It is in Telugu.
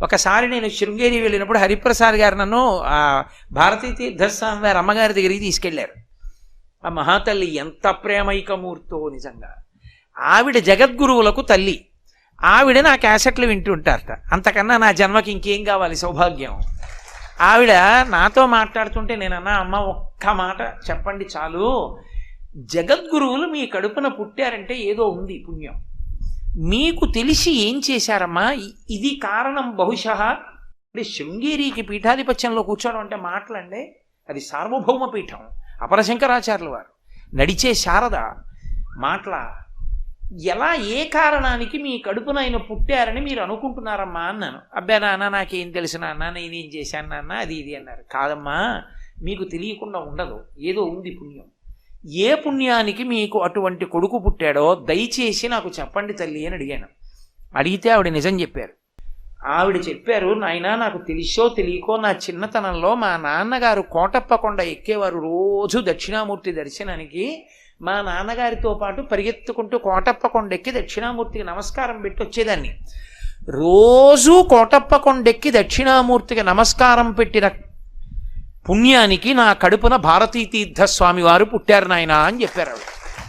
ఒకసారి నేను శృంగేరి వెళ్ళినప్పుడు హరిప్రసాద్ గారు నన్ను భారతీ తీర్థస్వామి వారి అమ్మగారి దగ్గరికి తీసుకెళ్లారు. ఆ మహాతల్లి ఎంత ప్రేమైకమూర్తో నిజంగా. ఆవిడ జగద్గురువులకు తల్లి. ఆవిడ నా క్యాసెట్లు వింటుంటారట. అంతకన్నా నా జన్మకి ఇంకేం కావాలి సౌభాగ్యం. ఆవిడ నాతో మాట్లాడుతుంటే నేనన్నా, అమ్మ ఒక్క మాట చెప్పండి చాలు, జగద్గురువులు మీ కడుపున పుట్టారంటే ఏదో ఉంది పుణ్యం. మీకు తెలిసి ఏం చేశారమ్మా, ఇది కారణం బహుశः. అంటే శృంగేరికి పీఠాధిపత్యంలో కూర్చోవడం అంటే మాటలండి, అది సార్వభౌమ పీఠం. అపరశంకరాచార్యుల వారు నడిచే శారద మాటల. ఎలా ఏ కారణానికి మీ కడుపున ఆయన పుట్టారని మీరు అనుకుంటున్నారమ్మా అన్నాను. అబ్బా నాన్న నాకేం తెలుసు నాన్న, నేనేం చేశాను నాన్న, అది ఇది అన్నారు. కాదమ్మా, మీకు తెలియకుండా ఉండదు, ఏదో ఉంది పుణ్యం. ఏ పుణ్యానికి మీకు అటువంటి కొడుకు పుట్టాడో దయచేసి నాకు చెప్పండి తల్లి అని అడిగాను. అడిగితే ఆవిడ నిజం చెప్పారు. ఆవిడ చెప్పారు, నాయనా నాకు తెలిసో తెలియకో నా చిన్నతనంలో మా నాన్నగారు కోటప్పకొండ ఎక్కేవారు. రోజు దక్షిణామూర్తి దర్శనానికి మా నాన్నగారితో పాటు పరిగెత్తుకుంటూ కోటప్పకొండ ఎక్కి దక్షిణామూర్తికి నమస్కారం పెట్టి వచ్చేదాన్ని. రోజు కోటప్పకొండెక్కి దక్షిణామూర్తికి నమస్కారం పెట్టిన పుణ్యానికి నా కడుపున భారతీ తీర్థస్వామి వారు పుట్టారు నాయనా అని చెప్పారు ఆవిడ.